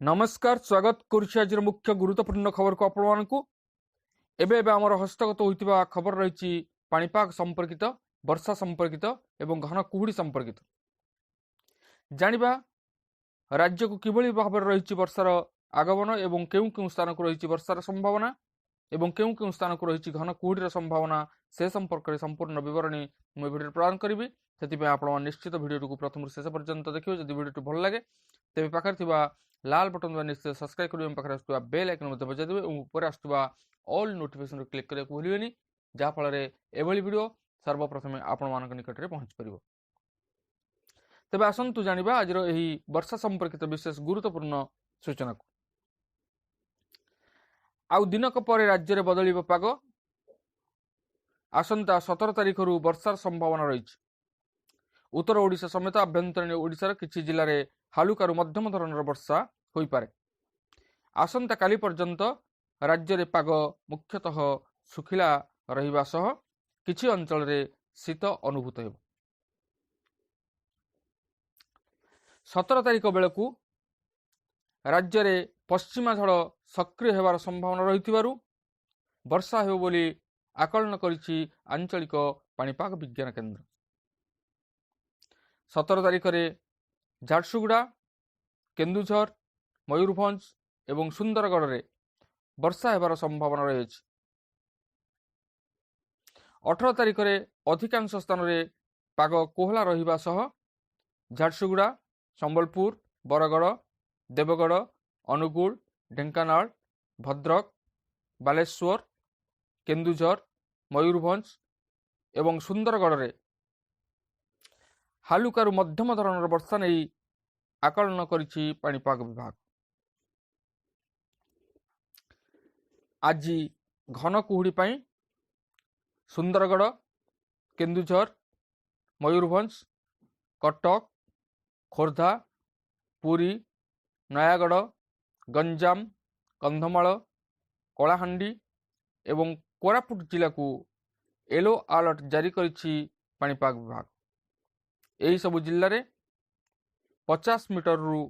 नमस्कार स्वागत करुछि आज मुख्य गुरुत्वपूर्ण खबर को आपको एबे आमर हस्तगत होइतिबा खबर रही पाणीपाग संपर्कित वर्षा संपर्कित एवं घन कुहुड़ी संपर्कित जानिबा राज्य को किभली भाव रही वर्षार आगमन एवं केउ केउ स्थान को रही वर्षार संभावना एवं केउ केउ स्थान को रही घन कुहुड़ीर संभावना से संपर्क में संपूर्ण विवरणी मुझे भिडियो प्रदान करी से आप निश्चित भिडियो को प्रथम शेष पर्यंत देखिए जब भिडियो भल लगे तेज पाखे लाल बटन द्वारा निश्चित सब्सक्राइब करेंगे पाखे आसुवा बेल आइकन बजाई देवे और ऊपर आसुवा ऑल नोटिफिकेशन क्लिक करने को भूलिए जहाँफल एभली वीडियो सर्वप्रथमे आपण निकट में पहुंच पार। तेज आसतु जाना आज वर्षा संपर्कित विशेष गुरुत्वपूर्ण सूचना को आउ दिनक पर राज्य में बदल पाग आसंता 17 तारिख रु वर्षार संभावना रही। उत्तर ओडिशा समेत आभ्यंतरीण ओडिशार किछि जिले में हालुकारु मध्यम धरणर वर्षा होई पारे। आसंता काली पर्यंत राज्य में पाग मुख्यतः सुखिला रहिबा सह किछि अंचल रे शीत अनुभूत हेबो। 17 तारिख बेलकु राज्य में पश्चिमा झड़ सक्रिय हेबार संभावना रहिथिबारु वर्षा हेबो बोली आकलन करिछि आंचलिक पाणीपाग विज्ञान केन्द्र। 17 तारिख में झारसुगुड़ा केन्दुझर मयूरभंज एवं सुंदरगढ़ में वर्षा हेबार संभावना रही। 18 तारिख में अधिकांश स्थान में पाग कोहला रहिबा सह झारसुगुड़ा संबलपुर बरगढ़ देवगढ़ अनुगुल ढेंकानाल भद्रक बालेश्वर केन्दुझर मयूरभंज एवं सुंदरगढ़ में हालुकारु मध्यम धरणर वर्षा नहीं आकलन करिछि पाणीपाग विभाग। आज घन कुहुड़ी पाई सुंदरगढ़ केन्दुझर मयूरभंज कटक खोर्धा पुरी नयागढ़ गंजाम कंधमाल कलाहांडी एवं कोरापुट जिला को येलो अलर्ट जारी करिछि पाणीपाग विभाग। यही सबु जिले में 50 मीटर रु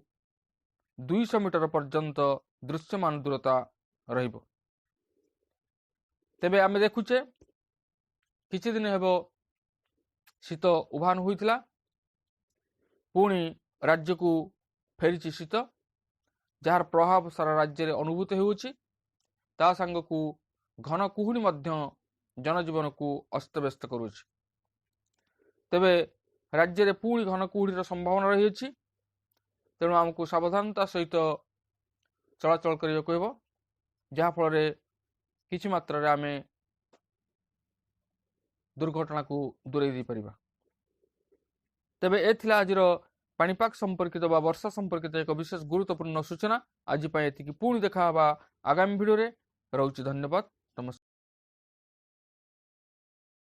200 मीटर पर्यंत दृश्यमान दूरता रहिबो। तेबे आमे देखुचे किछि दिन हेबो शीत उभान होइतिला पुणी राज्य को फेरिछि शीत जार प्रभाव सारा राज्य में अनुभूत होउछि। ता संग को घन कुहुड़ी मध्य जनजीवन को अस्तव्यस्त करुछि। तेबे राज्य में पुणी घन कुहुड़ीर संभावना रही है। तेणु आमको सावधानता सहित चलाचल करने को हेबो जहाँफल किछि मात्रा आम दुर्घटना को दूरे दी परिबा। तेबे एथिला आजिर पाणीपाग संपर्कित बा वर्षा संपर्कित एक विशेष गुरुत्वपूर्ण सूचना। आज एतिकी पुणी देखा आगामी भिडियो रे। रहुछि धन्यवाद।